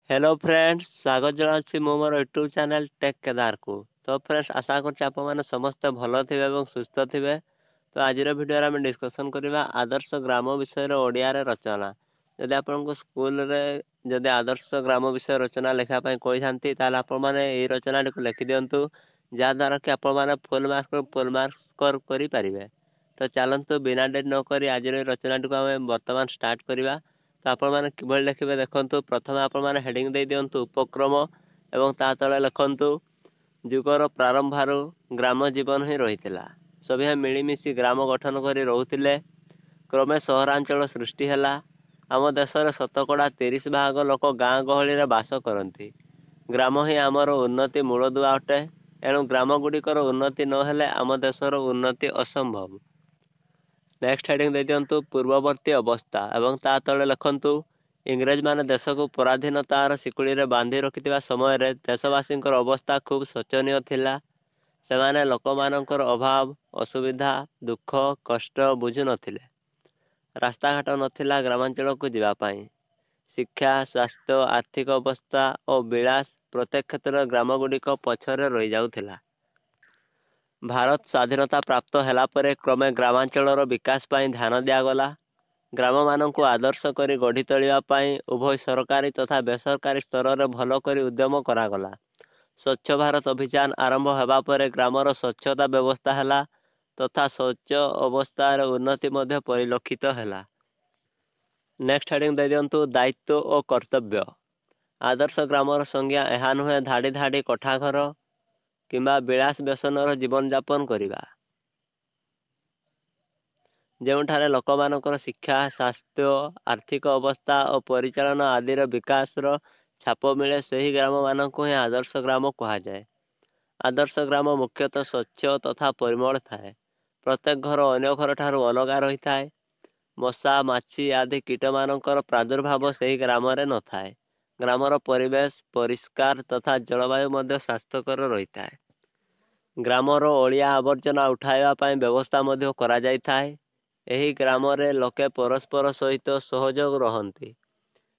Hello friends स्वागत जनावि मो मोर YouTube channel take Kedar को। तो फ्रेंड्स आशा करछि आप माने समस्त भलो थिबे एवं सुस्थ थिबे। तो आजिर वीडियो रे हम डिस्कशन करबा आदर्श ग्राम विषय रे ओडिया रे रचना। जदि आपनको स्कूल रे जदि आदर्श ग्राम विषय रचना लेखा पई कोइ थांती ताले आप माने ए रचना को लिखि दियंतु जा द्वारा कि आप माने फुल मार्क स्कोर करि परिबे। तो चलंतु बिना डेट न करी आजिर रचना को हम वर्तमान स्टार्ट करबा। तो आपण माने किभଳି लिखिबे देखंतु प्रथमे आपण माने हेडिंग देई दियंतु उपक्रम एवं ता तळे लिखंतु जुगर प्रारंभारु ग्राम जीवन ही रहितिला। सभे मिलिमिशि ग्राम गठन करी रहुतिले। क्रमे सहरांचल सृष्टि ହେଲା। ଆମ ଦେଶରେ ଶତକଡ଼ା 30 ଭାଗ ଲୋକ ଗାଁ ଗହଳିରେ ବାସ କରନ୍ତି। ଗ୍ରାମ ହିଁ ଆମର ଉନ୍ନତି ମୂଳଦୁଆ ଅଟେ। ଏଣୁ ଗ୍ରାମ ଗୁଡ଼ିକର ଉନ୍ନତି ନ ହେଲେ ଆମ ଦେଶର ଉନ୍ନତି ଅସମ୍ଭବ। नेक्स्ट हेडिंग दे दियंतु पूर्ववर्ती अवस्था एवं ता तळे लिखंतु इंग्रेज माने देश को पराधीनतार शिकुड़ी बांधि रखिथिबा समय रे देशवासींकर अवस्था खूब शोचनीय थिला। सेमाने लोकमानंकर अभाव असुविधा दुख कष्ट बुझु नथिले। रास्ता घाट नथिला ग्रामांचल को जिबा पाई। शिक्षा स्वास्थ्य आर्थिक अवस्था और विलास प्रत्येक क्षेत्र ग्रामगुड़िक पछरे रही जाउथिला। भारत स्वाधीनता प्राप्त होला परे क्रमे ग्रामांचलर विकास पाई ध्यान दियागला। ग्राम मानक आदर्श करी गढ़ी तोलिबा पाई उभय सरकारी तथा बेसरकारी स्तर रे भलो करी उद्यम करागला। स्वच्छ भारत अभियान आरंभ हेबा परे ग्रामर स्वच्छता व्यवस्था हैला तथा शौच अवस्थार उन्नति मध्य परिलक्षित हैला। नेक्स्ट हेडिंग दे दियंतु दायित्व और कर्तव्य। आदर्श ग्रामर संज्ञा एहा नुहे धाड़ी धाड़ी कोठा घर किंबा विलास व्यसनर जीवन यापन करिबा। ଯେଉଁଠାରେ ଲୋକମାନଙ୍କର ଶିକ୍ଷା ସ୍ୱାସ୍ଥ୍ୟ ଆର୍ଥିକ ଅବସ୍ଥା ଓ ପରିଚାଳନା ଆଦିର ବିକାଶର ଛାପ ମିଳେ ସେହି ଗ୍ରାମମାନଙ୍କୁ ହିଁ ଆଦର୍ଶ ଗ୍ରାମ କୁହାଯାଏ। ଆଦର୍ଶ ଗ୍ରାମ ମୁଖ୍ୟତଃ ସ୍ୱଚ୍ଛ ତଥା ପରିମଳ ଥାଏ। ପ୍ରତ୍ୟେକ ଘର ଅନ୍ୟ ଘରଠାରୁ ଅଲଗା ରହିଥାଏ। ମଶା ମାଛି ଆଦି କୀଟମାନଙ୍କର ପ୍ରାଦୁର୍ଭାବ ସେହି ଗ୍ରାମରେ ନଥାଏ। ଗ୍ରାମର ପରିବେଶ ପରିଷ୍କାର ତଥା ଜଳବାୟୁ ମଧ୍ୟ ସ୍ୱାସ୍ଥ୍ୟକର ରହିଥାଏ। ଗ୍ରାମର ଅଳିଆ ଆବର୍ଜନା ଉଠାଇବା ପାଇଁ ବ୍ୟବସ୍ଥା ମଧ୍ୟ କରାଯାଇଥାଏ। ଏହି ଗ୍ରାମରେ ଲୋକେ ପରସ୍ପର ସହିତ ସହଯୋଗ ରହନ୍ତି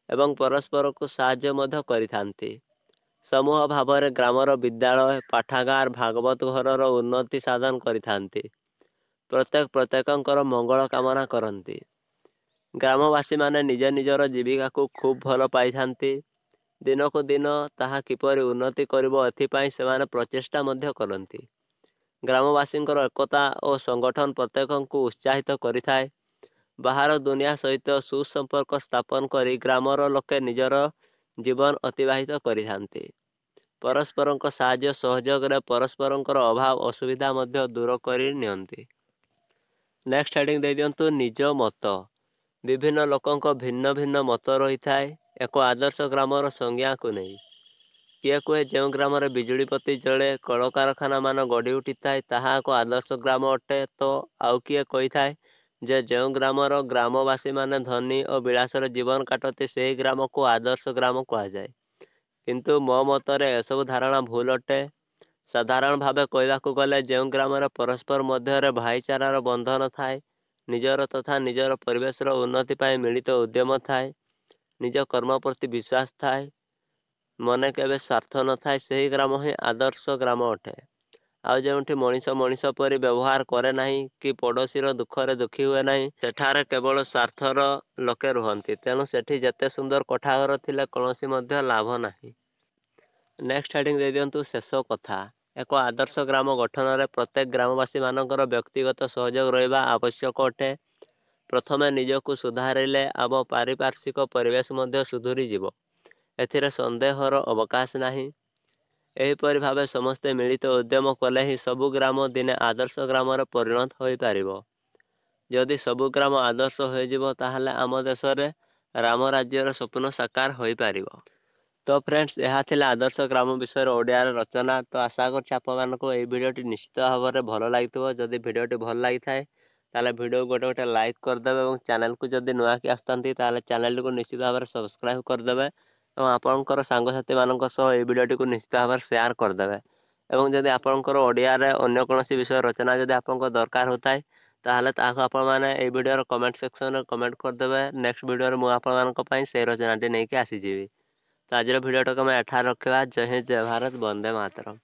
ଏବଂ ପରସ୍ପରକୁ ସାହାଯ୍ୟ ମଧ୍ୟ କରିଥାନ୍ତି। ସମୂହ ଭାବରେ ଗ୍ରାମର ବିଦ୍ୟାଳୟ ପାଠାଗାର ଭାଗବତ ଘରର ଉନ୍ନତି ସାଧନ କରିଥାନ୍ତି। ପ୍ରତ୍ୟେକଙ୍କର ମଙ୍ଗଳ କାମନା କରନ୍ତି। ଗ୍ରାମବାସୀମାନେ ନିଜ ନିଜର ଜୀବିକାକୁ ଖୁବ୍ ଭଲ ପାଇଥାନ୍ତି। ଦିନକୁ ଦିନ ତାହା କିପରି ଉନ୍ନତି କରିବ ଏଥିପାଇଁ ସେମାନେ ପ୍ରଚେଷ୍ଟା ମଧ୍ୟ କରନ୍ତି। ଗ୍ରାମବାସୀଙ୍କର ଏକତା ଓ ସଂଗଠନ ପ୍ରତ୍ୟେକଙ୍କୁ ଉତ୍ସାହିତ କରିଥାଏ। ବାହାର ଦୁନିଆ ସହିତ ସୁସମ୍ପର୍କ ସ୍ଥାପନ କରି ଗ୍ରାମର ଲୋକେ ନିଜର ଜୀବନ ଅତିବାହିତ କରିଥାନ୍ତି। ପରସ୍ପରଙ୍କ ସାହାଯ୍ୟ ସହଯୋଗରେ ପରସ୍ପରଙ୍କର ଅଭାବ ଅସୁବିଧା ମଧ୍ୟ ଦୂର କରି ନିଅନ୍ତି। ନେକ୍ସଟ ହେଡ଼ିଂ ଦେଇ ଦିଅନ୍ତୁ ନିଜ ମତ। ବିଭିନ୍ନ ଲୋକଙ୍କ ଭିନ୍ନ ଭିନ୍ନ ମତ ରହିଥାଏ ଏକ ଆଦର୍ଶ ଗ୍ରାମର ସଂଜ୍ଞାକୁ ନେଇ। କିଏ କୁହେ ଯେଉଁ ଗ୍ରାମରେ ବିଜୁଳିବତୀ ଜଳେ କଳକାରଖାନା ମାନ ଗଢ଼ି ଉଠିଥାଏ ତାହା ଏକ ଆଦର୍ଶ ଗ୍ରାମ ଅଟେ, ତ ଆଉ କିଏ କହିଥାଏ ଯେ ଯେଉଁ ଗ୍ରାମର ଗ୍ରାମବାସୀମାନେ ଧନୀ ଓ ବିଳାସର ଜୀବନ କାଟନ୍ତି ସେହି ଗ୍ରାମକୁ ଆଦର୍ଶ ଗ୍ରାମ କୁହାଯାଏ। କିନ୍ତୁ ମୋ ମତରେ ଏସବୁ ଧାରଣା ଭୁଲ ଅଟେ। ସାଧାରଣ ଭାବେ କହିବାକୁ ଗଲେ ଯେଉଁ ଗ୍ରାମରେ ପରସ୍ପର ମଧ୍ୟରେ ଭାଇଚାରାର ବନ୍ଧନ ଥାଏ, ନିଜର ତଥା ନିଜର ପରିବେଶର ଉନ୍ନତି ପାଇଁ ମିଳିତ ଉଦ୍ୟମ ଥାଏ, ନିଜ କର୍ମ ପ୍ରତି ବିଶ୍ୱାସ ଥାଏ, ମନେ କେବେ ସ୍ୱାର୍ଥ ନଥାଏ, ସେହି ଗ୍ରାମ ହିଁ ଆଦର୍ଶ ଗ୍ରାମ ଅଟେ। ଆଉ ଯେଉଁଠି ମଣିଷ ମଣିଷ ପରି ବ୍ୟବହାର କରେ ନାହିଁ କି ପଡ଼ୋଶୀର ଦୁଃଖରେ ଦୁଃଖୀ ହୁଏ ନାହିଁ, ସେଠାରେ କେବଳ ସ୍ୱାର୍ଥର ଲୋକେ ରୁହନ୍ତି। ତେଣୁ ସେଠି ଯେତେ ସୁନ୍ଦର କୋଠାଘର ଥିଲେ କୌଣସି ମଧ୍ୟ ଲାଭ ନାହିଁ। ନେକ୍ସଟ ହେଡ଼ିଂ ଦେଇ ଦିଅନ୍ତୁ ଶେଷ କଥା। ଏକ ଆଦର୍ଶ ଗ୍ରାମ ଗଠନରେ ପ୍ରତ୍ୟେକ ଗ୍ରାମବାସୀମାନଙ୍କର ବ୍ୟକ୍ତିଗତ ସହଯୋଗ ରହିବା ଆବଶ୍ୟକ ଅଟେ। ପ୍ରଥମେ ନିଜକୁ ସୁଧାରିଲେ ଆମ ପାରିପାର୍ଶ୍ୱିକ ପରିବେଶ ମଧ୍ୟ ସୁଧୁରିଯିବ, ଏଥିରେ ସନ୍ଦେହର ଅବକାଶ ନାହିଁ। ଏହିପରି ଭାବେ ସମସ୍ତେ ମିଳିତ ଉଦ୍ୟମ କଲେ ହିଁ ସବୁ ଗ୍ରାମ ଦିନେ ଆଦର୍ଶ ଗ୍ରାମରେ ପରିଣତ ହୋଇପାରିବ। ଯଦି ସବୁ ଗ୍ରାମ ଆଦର୍ଶ ହୋଇଯିବ ତାହେଲେ ଆମ ଦେଶରେ ରାମ ରାଜ୍ୟର ସ୍ୱପ୍ନ ସାକାର ହୋଇପାରିବ। ତ ଫ୍ରେଣ୍ଡସ୍, ଏହା ଥିଲା ଆଦର୍ଶ ଗ୍ରାମ ବିଷୟରେ ଓଡ଼ିଆର ରଚନା। ତ ଆଶା କରୁଛି ଆପଣମାନଙ୍କୁ ଏହି ଭିଡ଼ିଓଟି ନିଶ୍ଚିତ ଭାବରେ ଭଲ ଲାଗିଥିବ। ଯଦି ଭିଡ଼ିଓଟି ଭଲ ଲାଗିଥାଏ ତାହେଲେ ଭିଡ଼ିଓକୁ ଗୋଟେ ଲାଇକ୍ କରିଦେବେ ଏବଂ ଚ୍ୟାନେଲକୁ ଯଦି ନୂଆକି ଆସିଥାନ୍ତି ତାହେଲେ ଚ୍ୟାନେଲଟିକୁ ନିଶ୍ଚିତ ଭାବରେ ସବସ୍କ୍ରାଇବ୍ କରିଦେବେ ଏବଂ ଆପଣଙ୍କର ସାଙ୍ଗସାଥିମାନଙ୍କ ସହ ଏହି ଭିଡ଼ିଓଟିକୁ ନିଶ୍ଚିତ ଭାବରେ ସେୟାର କରିଦେବେ। ଏବଂ ଯଦି ଆପଣଙ୍କର ଓଡ଼ିଆରେ ଅନ୍ୟ କୌଣସି ବିଷୟ ରଚନା ଯଦି ଆପଣଙ୍କ ଦରକାର ହେଉଥାଏ ତାହେଲେ ତାହାକୁ ଆପଣମାନେ ଏହି ଭିଡ଼ିଓର କମେଣ୍ଟ ସେକ୍ସନରେ କମେଣ୍ଟ କରିଦେବେ। ନେକ୍ସଟ ଭିଡ଼ିଓରେ ମୁଁ ଆପଣମାନଙ୍କ ପାଇଁ ସେହି ରଚନାଟି ନେଇକି ଆସିଯିବି। ତ ଆଜିର ଭିଡ଼ିଓଟାକୁ ଆମେ ଏଠାରେ ରଖିବା। ଜୟ ହିନ୍ଦ, ଜୟ ଭାରତ, ବନ୍ଦେ ମାତରମ୍।